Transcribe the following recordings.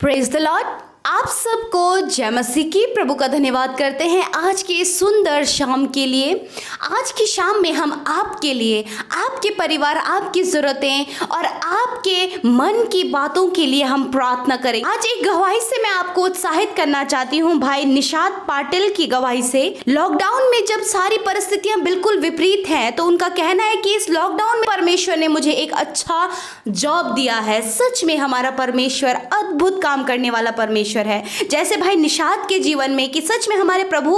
Praise the Lord. आप सबको जय मसीह की। प्रभु का धन्यवाद करते हैं आज की इस सुंदर शाम के लिए। आज की शाम में हम आपके लिए, आपके परिवार, आपकी ज़रूरतें और आपके मन की बातों के लिए हम प्रार्थना करें। आज एक गवाही से मैं आपको उत्साहित करना चाहती हूँ, भाई निषाद पाटिल की गवाही से। लॉकडाउन में जब सारी परिस्थितियां बिल्कुल विपरीत हैं, तो उनका कहना है कि इस लॉकडाउन में परमेश्वर ने मुझे एक अच्छा जॉब दिया है। सच में हमारा परमेश्वर अद्भुत काम करने वाला परमेश्वर है। जैसे भाई निषाद के जीवन में कि सच में हमारे प्रभु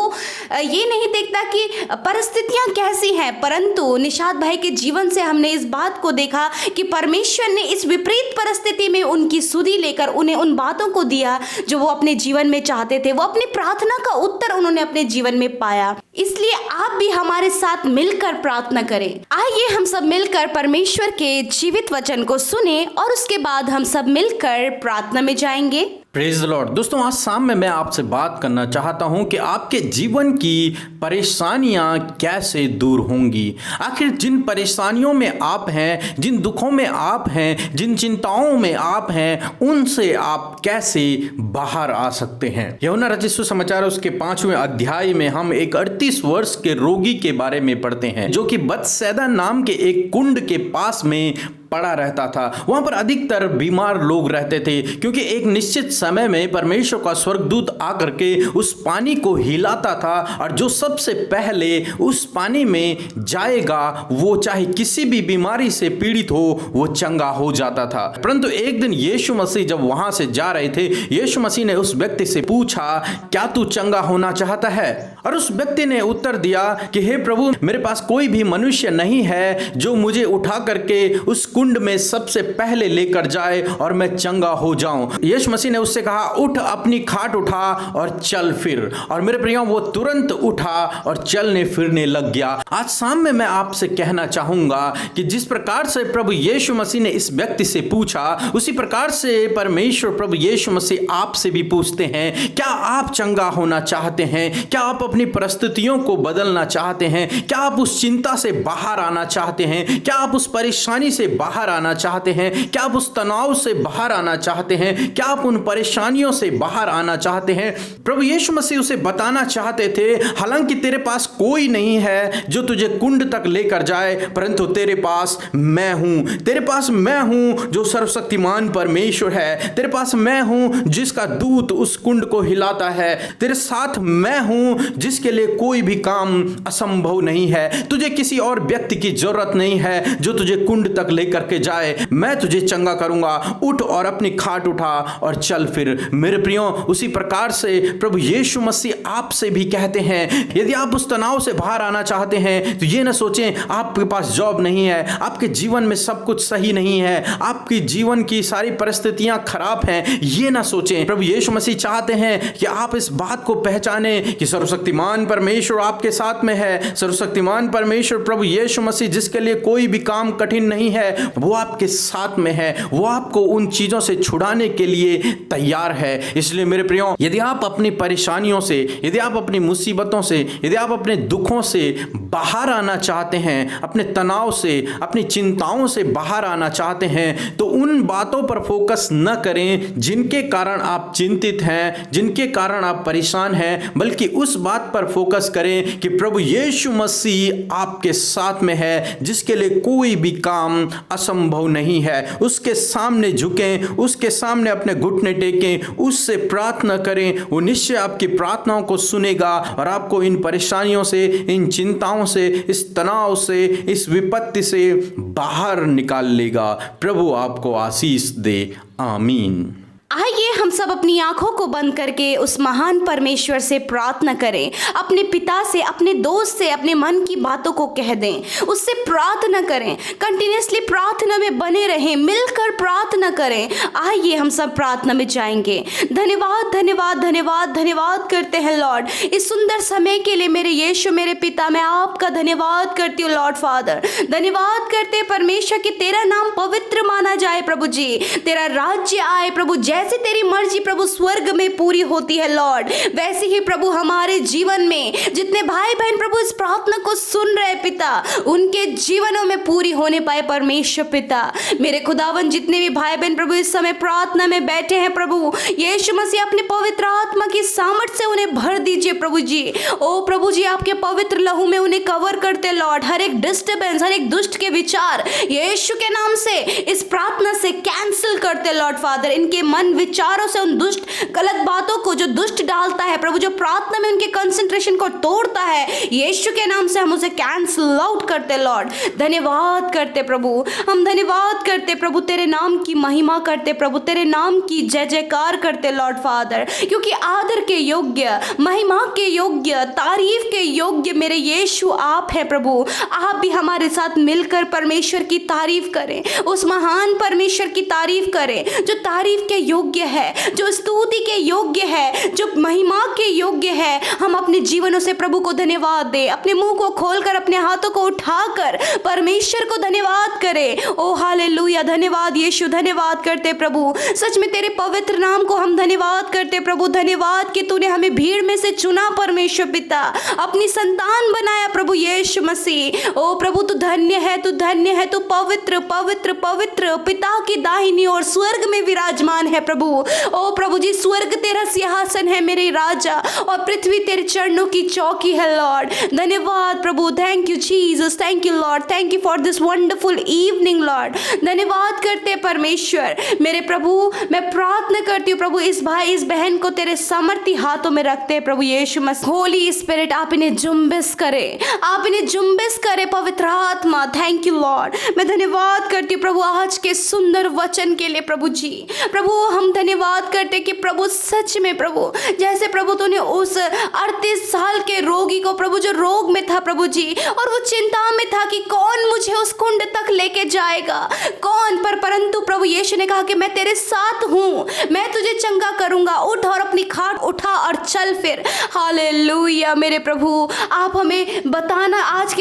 ये नहीं देखता कि परिस्थितियां कैसी हैं, परंतु निषाद भाई के जीवन से हमने इस बात को देखा कि परमेश्वर ने इस विपरीत परिस्थिति में उनकी सुधि लेकर उन्हें उन बातों को दिया जो वो अपने जीवन में चाहते थे। वो अपनी प्रार्थना का उत्तर उन्होंने अपने जीवन में पाया। इसलिए आप भी हमारे साथ मिलकर प्रार्थना करें। आइए हम सब मिलकर परमेश्वर के जीवित वचन को सुने और उसके बाद हम सब मिलकर प्रार्थना में जाएंगे। Praise the Lord. दोस्तों, आज शाम में मैं आपसे बात करना चाहता हूं कि आपके जीवन की परेशानियां कैसे दूर होंगी। आखिर जिन परेशानियों में आप हैं, जिन दुखों में आप हैं, जिन चिंताओं में आप हैं, उनसे आप कैसे बाहर आ सकते हैं। यूहन्ना रचित सुसमाचार उसके 5वें अध्याय में हम एक 38 वर्ष के रोगी के बारे में पढ़ते हैं, जो कि बतसैदा नाम के एक कुंड के पास में पड़ा रहता था। वहां पर अधिकतर बीमार लोग रहते थे, क्योंकि एक निश्चित समय में परमेश्वर का स्वर्गदूत आकर के उस पानी को हिलाता था, और जो सबसे पहले उस पानी में जाएगा वो चाहे किसी भी बीमारी से पीड़ित हो, वो चंगा हो जाता था। परंतु एक दिन यीशु मसीह जब वहां से जा रहे थे, यीशु मसीह ने उस व्यक्ति से पूछा, क्या तू चंगा होना चाहता है? और उस व्यक्ति ने उत्तर दिया कि हे प्रभु, मेरे पास कोई भी मनुष्य नहीं है जो मुझे उठा करके उस कुंड में सबसे पहले लेकर जाए और मैं चंगा हो जाऊं। यीशु मसीह ने उससे कहा, उठ, अपनी खाट उठा और चल फिर। और मेरे प्रियो, वो तुरंत उठा और चलने फिरने लग गया। आज शाम में मैं आपसे कहना चाहूंगा कि जिस प्रकार से प्रभु यीशु मसीह ने इस व्यक्ति से पूछा, उसी प्रकार से परमेश्वर प्रभु यीशु मसीह आपसे भी पूछते हैं, क्या आप चंगा होना चाहते हैं? क्या आप अपनी परिस्थितियों को बदलना चाहते हैं? क्या आप उस चिंता से बाहर आना चाहते हैं? क्या आप उस परेशानी से बाहर आना चाहते हैं? क्या आप उस तनाव से बाहर आना चाहते हैं? क्या आप उन परेशानियों से बाहर आना चाहते हैं? प्रभु यीशु मसीह उसे बताना चाहते थे, हालांकि तेरे पास कोई नहीं है जो तुझे कुंड तक लेकर जाए, परंतु तेरे पास मैं हूं। तेरे पास मैं हूं जो सर्वशक्तिमान परमेश्वर है। तेरे पास मैं हूं जिसका दूत उस कुंड को हिलाता है। तेरे साथ मैं हूं जिसके लिए कोई भी काम असंभव नहीं है। तुझे किसी और व्यक्ति की जरूरत नहीं है जो तुझे कुंड तक लेकर के जाए। मैं तुझे चंगा करूंगा। उठ और अपनी खाट उठा और चल फिर। मेरे प्रियो, उसी प्रकार से प्रभु यीशु मसीह आपसे भी कहते हैं, यदि आप उस तनाव से बाहर आना चाहते हैं तो ये ना सोचें आपके पास जॉब नहीं है, आपके जीवन में सब कुछ सही नहीं है, आपकी जीवन की सारी परिस्थितियां खराब हैं, ये ना सोचें। प्रभु यीशु मसीह चाहते हैं कि आप इस बात को पहचाने कि सर्वशक्तिमान परमेश्वर आपके साथ में है। सर्वशक्तिमान परमेश्वर प्रभु यीशु मसीह, जिसके लिए कोई भी काम कठिन नहीं है, वो आपके साथ में है। वो आपको उन चीजों से छुड़ाने के लिए तैयार है। इसलिए मेरे प्रियो, यदि आप अपनी परेशानियों से, यदि आप अपनी मुसीबतों से, यदि आप अपने दुखों से बाहर आना चाहते हैं, अपने तनाव से, अपनी चिंताओं से बाहर आना चाहते हैं, तो उन बातों पर फोकस न करें जिनके कारण आप चिंतित हैं, जिनके कारण आप परेशान हैं, बल्कि उस बात पर फोकस करें कि प्रभु यीशु मसीह आपके साथ में है, जिसके लिए कोई भी काम असंभव नहीं है। उसके सामने झुकें, उसके सामने अपने घुटने टेकें, उससे प्रार्थना करें। वो निश्चय आपकी प्रार्थनाओं को सुनेगा और आपको इन परेशानियों से, इन चिंताओं से, इस तनाव से, इस विपत्ति से बाहर निकाल लेगा। प्रभु आपको आशीष दे। आमीन। आइए हम सब अपनी आंखों को बंद करके उस महान परमेश्वर से प्रार्थना करें। अपने पिता से, अपने दोस्त से अपने मन की बातों को कह दें, उससे प्रार्थना करें। कंटिन्यूसली प्रार्थना में बने रहें, मिलकर प्रार्थना करें। आइए हम सब प्रार्थना में जाएंगे। धन्यवाद धन्यवाद धन्यवाद धन्यवाद करते हैं लॉर्ड, इस सुंदर समय के लिए। मेरे यीशु, मेरे पिता, मैं आपका धन्यवाद करती हूँ लॉर्ड फादर। धन्यवाद करते परमेश्वर कि तेरा नाम पवित्र माना जाए प्रभु जी। तेरा राज्य आए प्रभु, जैसे तेरी मर्जी प्रभु स्वर्ग में पूरी होती है लॉर्ड, वैसे ही प्रभु हमारे जीवन में जितने भाई बहन प्रभु इस प्रार्थना को सुन रहे पिता, उनके जीवनों में पूरी होने पाए परमेश्वर पिता। मेरे खुदावन जितने भी भाई बहन प्रभु इस समय प्रार्थना में बैठे हैं प्रभु यीशु मसीह अपने पवित्र आत्मा की सामर्थ से उन्हें भर दीजिए प्रभु जी। ओ प्रभु जी आपके पवित्र लहू में उन्हें कवर करते लॉर्ड, हर एक डिस्टर्बेंस, हर एक दुष्ट के विचार यीशु के नाम से इस प्रार्थना से कैंसिल करते लॉर्ड फादर। इनके मन विचारों से उन दुष्ट गलत बातों को जो दुष्ट डालता है प्रभु, जो प्रार्थना में उनके कंसंट्रेशन को तोड़ता है, यीशु के नाम से हम उसे कैंसिल आउट करते लॉर्ड। धन्यवाद करते प्रभु, हम धन्यवाद करते प्रभु, तेरे नाम की महिमा करते प्रभु, तेरे नाम की जय जयकार करते लॉर्ड फादर, क्योंकि आदर के योग्य, महिमा के योग्य, तारीफ के योग्य मेरे यीशु आप है प्रभु। आप भी हमारे साथ मिलकर परमेश्वर की तारीफ करें, उस महान परमेश्वर की तारीफ करें जो तारीफ के योग्य है, जो स्तुति के योग्य है, जो महिमा के योग्य है। हम अपने जीवनों से प्रभु को धन्यवाद दें, अपने मुंह को खोलकर अपने हाथों को उठाकर परमेश्वर को धन्यवाद करें। ओ हालेलुया, धन्यवाद यीशु, धन्यवाद करते प्रभु, सच में तेरे पवित्र नाम को हम धन्यवाद करते प्रभु। धन्यवाद कि तूने हमें भीड़ में से चुना परमेश्वर पिता, अपनी संतान बनाया प्रभु यीशु मसीह। ओ प्रभु तू धन्य है, तू धन्य है, तू पवित्र पवित्र पवित्र पिता की दाहिनी ओर स्वर्ग में विराजमान है प्रभु। ओ प्रभु जी स्वर्ग तेरा सिंहासन है मेरे राजा, और पृथ्वी तेरे चरणों की चौकी है लॉर्ड। धन्यवाद प्रभु, thank you Jesus, thank you lord, thank you for this wonderful evening lord. धन्यवाद करते परमेश्वर मेरे प्रभु, मैं प्रार्थना करती हूँ प्रभु इस भाई इस बहन को तेरे सामर्थी हाथों में रखते हैं प्रभु यीशु मसीह। होली स्पिरिट आप इन्हें जुम्बिस करे, आप इन्हें जुम्बिस करे पवित्र आत्मा। थैंक यू लॉर्ड, मैं धन्यवाद करती हूँ प्रभु आज के सुंदर वचन के लिए प्रभु जी। प्रभु हम धन्यवाद करते कि प्रभु सच में प्रभु जैसे प्रभु तूने उस 38 साल के रोगी को प्रभु जो रोग में था प्रभु जी, और वो चिंता में था कि कौन मुझे उस कुंड तक लेके जाएगा, कौन, परंतु प्रभु यीशु ने कहा कि मैं तेरे साथ हूँ, मैं तुझे चंगा करूंगा, उठ और अपनी खाट उठा और चल फिर। हालेलुया मेरे प्रभु, आप हमें बताना आज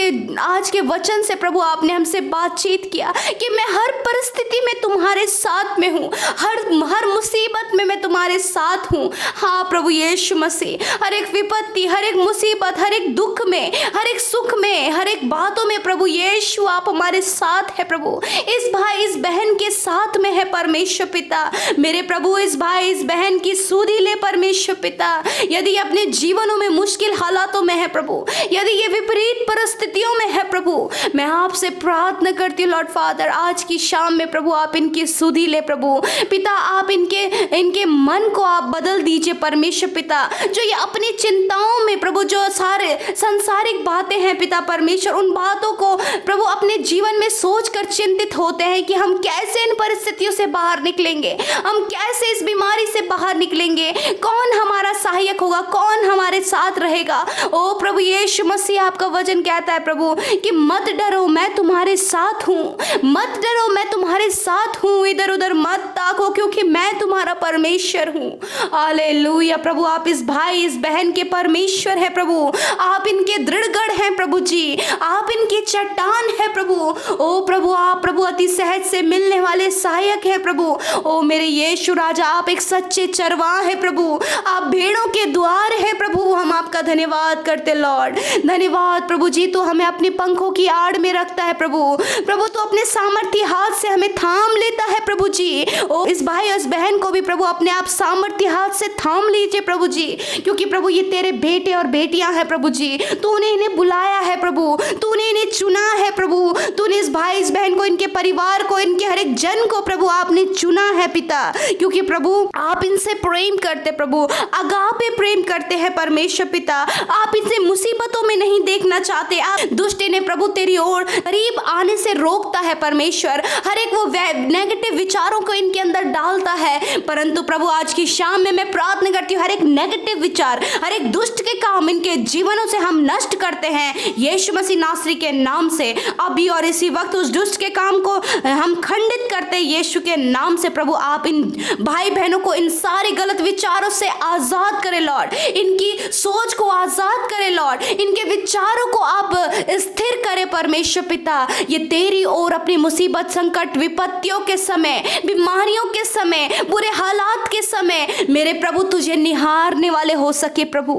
के वचन से प्रभु आपने हमसे बातचीत किया कि मैं हर परिस्थिति में तुम्हारे साथ में हूँ, हर मुसीबत में मैं तुम्हारे साथ हूँ। हाँ प्रभु यीशु मसीह, हर एक विपत्ति, हर एक मुसीबत, हर एक दुख में, हर एक सुख में, हर एक बातों में प्रभु यीशु आप हमारे साथ है प्रभु। इस भाई इस बहन के साथ में है परमेश्वर पिता मेरे प्रभु, इस भाई इस बहन की सुधि ले परमेश्वर पिता। यदि अपने जीवनों में मुश्किल हालातों में है प्रभु, यदि ये विपरीत परिस्थितियों में है प्रभु, मैं आपसे प्रार्थना करती हूँ लॉर्ड फादर आज की शाम में प्रभु आप इनकी सुधि ले प्रभु पिता, आप इनके मन को आप बदल दीजिए परमेश्वर पिता। जो ये अपनी चिंताओं में प्रभु जो सारे संसारिक बातें हैं पिता परमेश्वर, उन बातों को प्रभु अपने जीवन में सोचकर चिंतित होते हैं कि हम कैसे इन परिस्थितियों से बाहर निकलेंगे, हम कैसे इस बीमारी से बाहर निकलेंगे, कौन हमारा सहायक होगा, कौन हमारे साथ रहेगा। ओ प्रभु यीशु मसीह आपका वचन कहता है प्रभु कि मत डरो मैं तुम्हारे साथ हूँ, मत डरो मैं तुम्हारे साथ हूँ, इधर उधर मत ताको क्योंकि मैं तुम्हारा परमेश्वर हूँ। हालेलुया प्रभु, आप इस भाई इस बहन के परमेश्वर है प्रभु, आप इनके दृढ़गढ़ हैं प्रभु जी, आप इनकी चट्टान है प्रभु। ओ प्रभु आप प्रभु अति सहज से मिलने वाले सहायक है प्रभु। ओ मेरे यीशु राजा आप एक सच्चे चरवाह है प्रभु, आप भेड़ों के द्वार है प्रभु। हम आपका धन्यवाद करते लॉर्ड, धन्यवाद प्रभु जी, तो हमें अपने पंखों की आड़ में रखता है प्रभु, प्रभु तो अपने सामर्थ्य हाथ से हमें थाम लेता है प्रभु जी। ओ इस भाई और इस बहन को भी प्रभु अपने आप सामर्थ्य हाथ से थाम लीजिए प्रभु जी, क्योंकि प्रभु ये तेरे बेटे और बेटियां हैं प्रभु जी, तूने इन्हें बुलाया है प्रभु, तूने इन्हें चुना है प्रभु, तूने इस भाई इस बहन को, इनके परिवार को, इनके हर एक जन को प्रभु आपने चुना है पिता, क्योंकि प्रभु आप इनसे प्रेम करते प्रभु, अगापे प्रेम करते हैं परमेश्वर पिता, आप इनसे मुसीबतों में नहीं देखना चाहते, आप दुष्ट ने प्रभु तेरी ओर करीब आने से रोकता है परमेश्वर, हर एक वो नेगेटिव विचारों को इनके अंदर डालता है, परंतु प्रभु आज की शाम में मैं प्रार्थना करती हूँ हर एक नेगेटिव विचार, हर एक दुष्ट के काम इनके जीवनों से हम नष्ट करते हैं यीशु मसीह नासरी के नाम से। अभी और इसी वक्त उस दुष्ट के काम को हम खंडित करते हैं यीशु के नाम से। प्रभु आप इन भाई बहनों को इन सारे गलत विचारों से आजाद करें लॉर्ड, इनकी सोच को आजाद करें लॉर्ड, इनके विचारों को आप स्थिर करें परमेश्वर पिता। ये तेरी ओर अपनी मुसीबत संकट विपत्तियों के समय, बीमारियों के समय, बुरे हालात के समय मेरे प्रभु तुझे निहारने वाले हो सके प्रभु।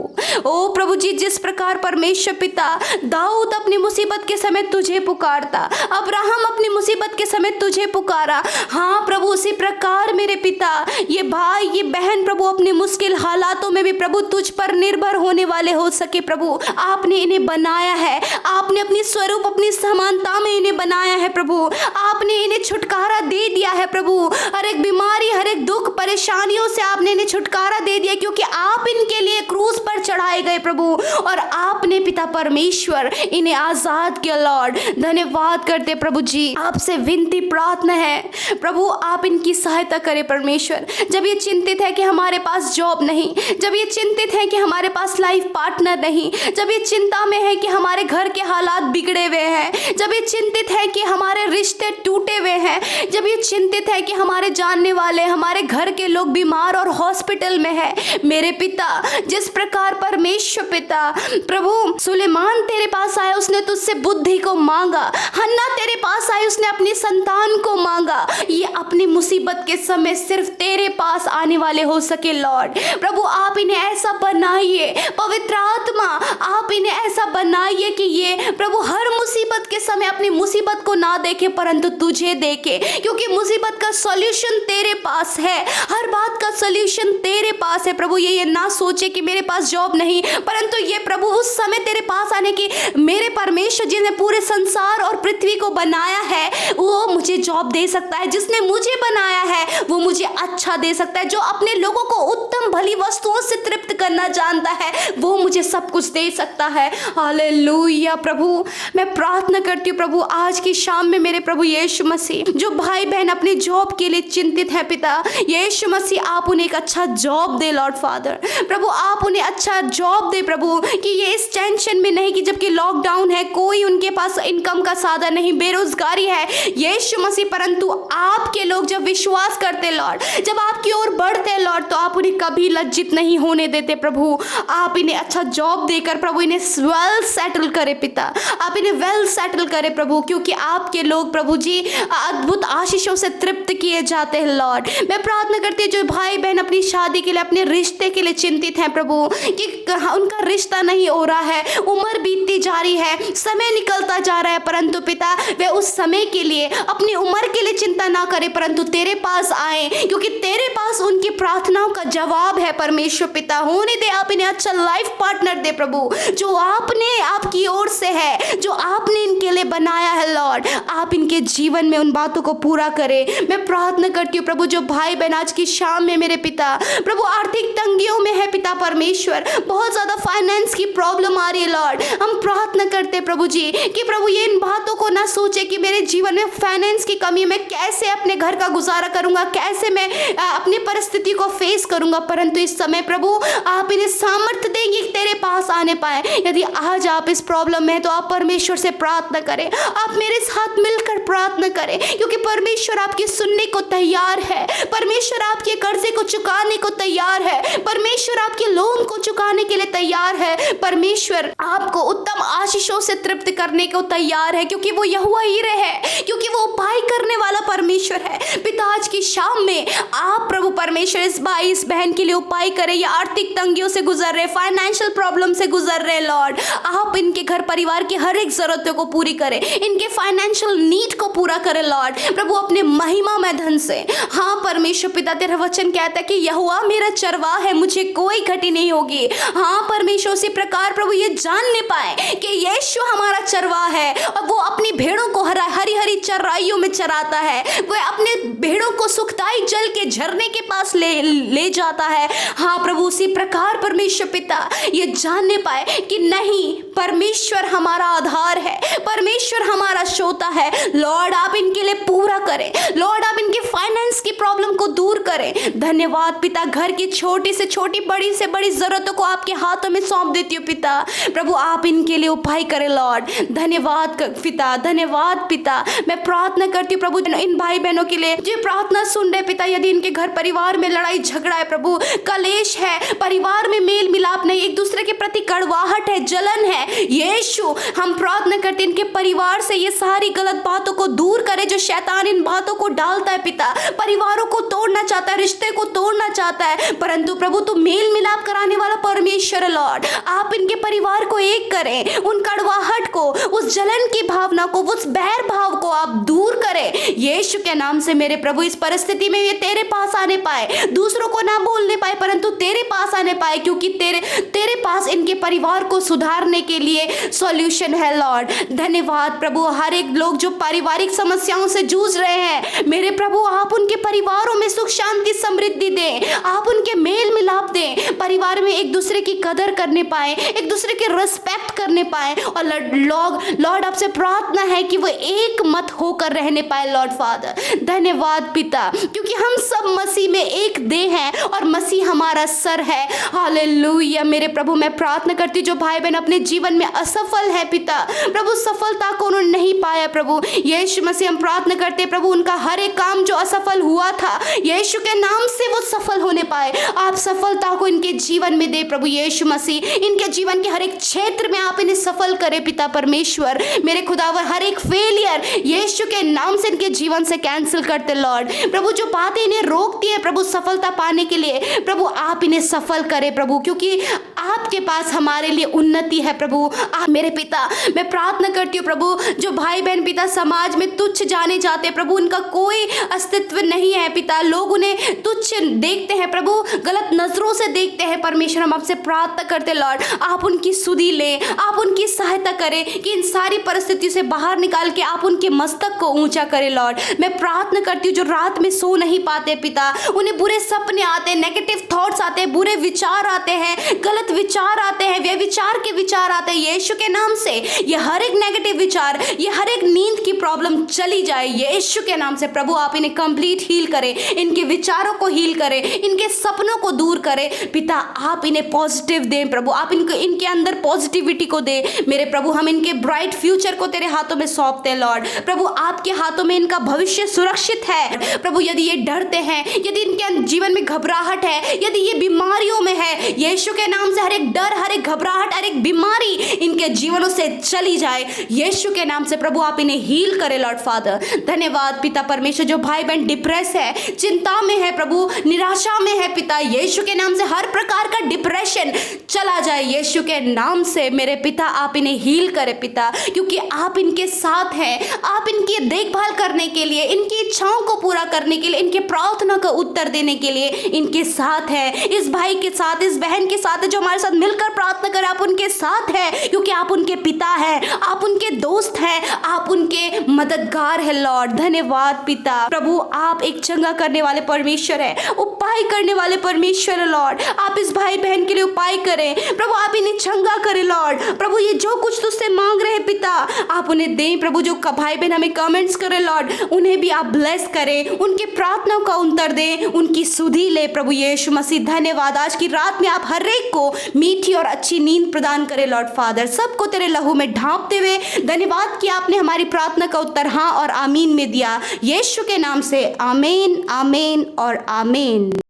ओ प्रभु जी, जिस प्रकार परमेश्वर पिता दाऊद अपनी मुसीबत के समय तुझे पुकारता, अब्राहम अपनी मुसीबत के समय तुझे पुकारा, हाँ प्रभु उसी प्रकार मेरे पिता ये भाई ये बहन प्रभु अपनी मुश्किल हालातों में भी प्रभु तुझ पर निर्भर होने वाले हो सके प्रभु। आपने इन्हें बनाया है, आपने अपनी स्वरूप अपनी समानता में इन्हें बनाया है प्रभु। आपने इन्हें छुटकारा दे दिया है प्रभु। हर एक बीमारी, हर एक दुख परेशानियों से आपने इन्हें छुटकारा दे दिया, क्योंकि आप इनके लिए क्रूस पर चढ़ाए गए प्रभु, और आपने पिता परमेश्वर इन्हें आजाद किया लॉर्ड। धन्यवाद करते प्रभु जी। आपसे विनती प्रार्थना है प्रभु, आप इनकी सहायता करें परमेश्वर। जब ये चिंतित है कि हमारे पास जॉब नहीं, जब ये चिंतित है कि हमारे पास लाइफ पार्टनर नहीं, जब ये चिंता में है कि हमारे घर के हालात बिगड़े हुए हैं, जब ये चिंतित है कि हमारे रिश्ते टूटे हुए हैं, जब ये चिंतित है कि हमारे जानने वाले हमारे घर के लोग बीमार और हॉस्पिटल में है, मेरे पिता जिस प्रकार परमेश्वर पिता प्रभु सुलेमान तेरे पास आया, उसने तुझसे बुद्धि को मांगा, हन्ना तेरे पास आई, उसने अपनी संतान को मांगा। ये अपनी मुसीबत के समय सिर्फ तेरे पास आने वाले हो सके लॉर्ड। प्रभु आप इन्हें ऐसा बनाइए, पवित्र आत्मा आप इन्हें ऐसा बनाइए कि ये प्रभु हर मुसीबत के समय अपनी मुसीबत को ना देखे परंतु तुझे देखे, क्योंकि मुसीबत का सॉल्यूशन तेरे पास है, हर बात का सॉल्यूशन तेरे पास है प्रभु। ये ना सोचे कि मेरे पास जॉब नहीं, परंतु ये प्रभु उस समय तेरे पास आने की, मेरे परमेश्वर जिसने पूरे संसार और पृथ्वी को बनाया है वो मुझे जॉब दे सकता है, जिसने मुझे बनाया है वो मुझे अच्छा दे सकता है, जो अपने लोगों को उत्तम भली वस्तुओं से तृप्त करना जानता है वो मुझे सब कुछ दे सकता है। हालेलुया प्रभु, मैं प्रार्थना करती हूँ प्रभु आज की शाम में मेरे प्रभु यीशु मसीह, जो भाई बहन अपने जॉब के लिए चिंतित है पिता यीशु मसीह, आप उन्हें एक अच्छा जॉब दे लॉर्ड फादर। प्रभु आप उन्हें अच्छा जॉब दे प्रभु, कि ये इस टेंशन में नहीं कि जबकि लॉकडाउन है, कोई उनके पास इनकम का साधन नहीं, बेरोजगारी है यीशु मसीह, परंतु आपके लोग जब विश्वास करते लॉर्ड, जब आपकी ओर बढ़ते लॉर्ड, तो आप उन्हें कभी लज्जित नहीं होने देते प्रभु। आप इन्हें अच्छा जॉब देकर प्रभु इन्हें वेल सेटल करे पिता, आप इन्हें वेल सेटल करे प्रभु, क्योंकि आपके लोग प्रभु जी अद्भुत आशीषों से तृप्त किए जाते हैं लॉर्ड। मैं प्रार्थना करती हूँ जो भाई बहन अपनी शादी के लिए, अपने रिश्ते के लिए चिंतित हैं प्रभु, कि उनका रिश्ता नहीं हो रहा है, उम्र बीतती जा रही है, समय निकलता जा रहा है, परंतु पिता वे उस समय के लिए अपनी उम्र के लिए चिंता ना करें परंतु तेरे पास आए, क्योंकि तेरे पास उनकी प्रार्थनाओं का जवाब है परमेश्वर पिता। होने दे आप इन्हें अच्छा लाइफ पार्टनर दे प्रभु, जो आपने आपकी ओर से है, जो आपने इनके लिए बनाया है लॉर्ड, आप इनके जीवन में उन बातों को पूरा करें। मैं प्रार्थना करती हूँ प्रभु जो भाई बहन आज की शाम में मेरे पिता प्रभु आर्थिक तंगियों में है पिता परमेश्वर, बहुत ज्यादा फाइनेंस की प्रॉब्लम आ रही है लॉर्ड, हम प्रार्थना करते प्रभु जी कि प्रभु ये इन बातों को ना सोचे कि मेरे जीवन में फाइनेंस की कमी, मैं कैसे अपने घर का गुजारा करूंगा, कैसे मैं अपनी परिस्थिति को फेस करूंगा, परंतु इस समय प्रभु आप इन्हें सामर्थ्य देंगे कि तेरे पास आने पाए। यदि आज आप इस प्रॉब्लम में हैं तो आप परमेश्वर से प्रार्थना करें, आप मेरे साथ मिलकर प्रार्थना करें, क्योंकि परमेश्वर आपकी सुनने को तैयार है, परमेश्वर आपके कर्जे को चुकाने को तैयार है, परमेश्वर आपके लोन को चुकाने के लिए तैयार है, परमेश्वर आपको उत्तम आशीषों से तृप्त करने को तैयार है, क्योंकि वो यहोवा हीरे है, क्योंकि वो उपाय करने वाला परमेश्वर है। पिता आज की शाम में आप प्रभु परमेश्वर इस भाई इस बहन के लिए उपाय करें, या आर्थिक तंगियों से गुजर रहे, फाइनेंशियल प्रॉब्लम से गुजर रहे लॉर्ड, आप इनके घर परिवार की हर एक जरूरतों को पूरी करें, इनके फाइनेंशियल नीड को पूरा करें लॉर्ड प्रभु अपने महिमा में धन से। हाँ परमेश्वर पिता तेरा वचन कहता है कि यहोवा मेरा चरवाह है, मुझे कोई घटी नहीं होगी। हाँ परमेश्वर उसी प्रकार प्रभु ये जानने पाए कि यीशु हमारा चरवाह है और वो अपनी भेड़ों को हरी हरी चराइयों में चराता है, वो अपने भेड़ों को सुखदाई जल के झरने के पास ले जाता है। हाँ प्रभु उसी प्रकार परमेश्वर पिता ये जानने पाए कि नहीं परमेश्वर हमारा आधार है, परमेश्वर हमारा श्रोता है लॉर्ड, आप इनके लिए पूरा करें लॉर्ड, आप इनके फाइनेंस की प्रॉब्लम को दूर करें। धन्यवाद पिता, घर की छोटी से छोटी बड़ी से बड़ी जरूरतों को आपके हाथों में सौंप देती हूँ पिता, प्रभु आप इनके लिए उपाय करें लॉर्ड। धन्यवाद पिता, धन्यवाद पिता। मैं प्रार्थना करती हूँ प्रभु इन भाई बहनों के लिए जो प्रार्थना सुन रहे पिता, यदि इनके घर परिवार में लड़ाई झगड़ा है प्रभु, कलेश है, परिवार में मेल मिलाप नहीं, एक दूसरे के प्रति कड़वाहट है, जलन है, यीशु हम प्रार्थना करते हैं इनके परिवार से ये सारी गलत बातों को दूर करे जो शैतान इन बातों को डालता है पिता। परिवारों को तोड़ना चाहता है, रिश्ते को तोड़ना चाहता है, परंतु प्रभु तू मेल मिलाप कराने वाला परमेश्वर है लॉर्ड। आप इनके परिवार को एक करें, उन कड़वाहट को, उस जलन की भावना को, उस बैर भाव को आप दूर करें यीशु के नाम से। मेरे प्रभु इस परिस्थिति में ये तेरे पास आने पाए, दूसरों को ना बोलने पाए परंतु तेरे पास आने पाए, क्योंकि तेरे पास इनके परिवार को सुधारने के लिए सॉल्यूशन है लॉर्ड। धन्यवाद प्रभु। हर एक लोग जो पारिवारिक समस्याओं से जूझ रहे हैं मेरे प्रभु, आप उनके परिवारों में सुख शांति समृद्धि दें, आप उनके मेल मिलाप दें, परिवार में एक दूसरे की कदर करने पाए, एक दूसरे की रिस्पेक्ट करने पाए, और लॉर्ड आपसे प्रार्थना है कि वो एक मत होकर रहने पाए लॉर्ड फादर। धन्यवाद पिता, क्योंकि हम सब मसीह में एक देह हैं और मसीह हमारा सर है। हालेलुया। मेरे प्रभु मैं प्रार्थना करती जो भाई बहन अपने जीवन में असफल है पिता, प्रभु सफलता को उन्होंने नहीं पाया प्रभु यीशु मसीह, हम प्रार्थना करते प्रभु उनका हर एक काम जो असफल हुआ था यीशु के नाम से वो सफल होने पाए। आप सफलता को इनके जीवन में दे प्रभु यीशु मसीह, इनके जीवन के हर एक क्षेत्र में आप इन्हें सफल करें पिता परमेश्वर। मेरे खुदावर हर एक फेलियर यीशु के नाम से इनके जीवन से कैंसिल करते लॉर्ड। प्रभु जो बातें इन्हें रोकती है प्रभु सफलता पाने के लिए, प्रभु आप इन्हें सफल करें प्रभु, क्योंकि आपके पास हमारे लिए उन्नति है प्रभु। आप मेरे पिता मैं प्रार्थना करती हूँ प्रभु जो भाई बहन पिता समाज में तुच्छ जाने जाते प्रभु, उनका कोई अस्तित्व नहीं है पिता, लोग उन्हें तुच्छ देखते हैं प्रभु, गलत नजरों से देखते हैं परमेश्वर। हम आपसे प्रार्थना करते लॉर्ड आप उनकी सुधि लें, आप उनकी सहायता करें कि इन सारी परिस्थितियों से बाहर निकाल के आप उनके मस्तक को ऊंचा करें लॉर्ड। मैं प्रार्थना करती हूँ जो रात में सो नहीं पाते पिता, उन्हें बुरे सपने आते हैं, नेगेटिव थॉट्स आते हैं, बुरे विचार आते हैं, गलत विचार आते हैं, व्यभिचार के विचार आते हैं यीशु के नाम से ये हर एक नेगेटिव विचार, ये हर एक नींद की प्रॉब्लम चली जाए यीशु के नाम से। प्रभु आप इन्हें कंप्लीट हील करें, इनके विचारों को हील करें, इनके सपनों को दूर करें पिता। आप इन्हें पॉजिटिव दें प्रभु, आप इनके अंदर पॉजिटिविटी को दें मेरे प्रभु। हम इनके ब्राइट फ्यूचर को तेरे हाथों में सौंपते हैं लॉर्ड। प्रभु आपके हाथों में इनका भविष्य सुरक्षित है प्रभु। यदि ये डरते हैं, यदि इनके जीवन में घबराहट है, यदि ये बीमारियों में है यीशु के नाम से हर एक डर, हर एक घबराहट, हर एक बीमारी इनके जीवनों से चली जाए यीशु के नाम से। प्रभु आप इन्हें हील करें लॉर्ड फादर। धन्यवाद पिता परमेश्वर जो भाई बहन डिप्रेस है, चिंता में है प्रभु, निराशा में है पिता, यीशु के नाम से हर प्रकार का डिप्रेशन चला जाए यीशु के नाम से। मेरे पिता आप इन्हें हील करें पिता, क्योंकि आप इनके साथ हैं, आप इनकी देखभाल करने के लिए, इनकी इच्छाओं को पूरा करने के लिए, इनके प्रार्थना का उत्तर देने के लिए इनके साथ है। इस भाई के साथ, इस बहन के साथ जो हमारे साथ मिलकर प्रार्थना कर, आप उनके साथ है, क्योंकि आप उनके पिता हैं, आप उनके दोस्त हैं, आप उनके मददगार है लॉर्ड। धन्यवाद पिता। प्रभु आप एक चंगा करने वाले परमेश्वर है, उपाय करने वाले परमेश्वर है लॉर्ड। आप इस भाई बहन के लिए उपाय करें प्रभु, आप इन्हें चंगा करें लॉर्ड। प्रभु ये जो कुछ तुझसे मांग रहे हैं पिता आप उन्हें दें प्रभु। जो भाई बहन हमें कमेंट्स करें लॉर्ड उन्हें भी आप ब्लेस करें, उनके प्रार्थनाओं का उत्तर दें, उनकी सुधि ले प्रभु यीशु मसीह। धन्यवाद आज की रात में आप हर एक को मीठी और अच्छी नींद प्रदान करें लॉर्ड फादर। सबको तेरे लहू में ढांपते हुए धन्यवाद कि आपने हमारी प्रार्थना का उत्तर हाँ और आमीन में दिया यीशु के नाम से। आमीन, आमीन और आमीन।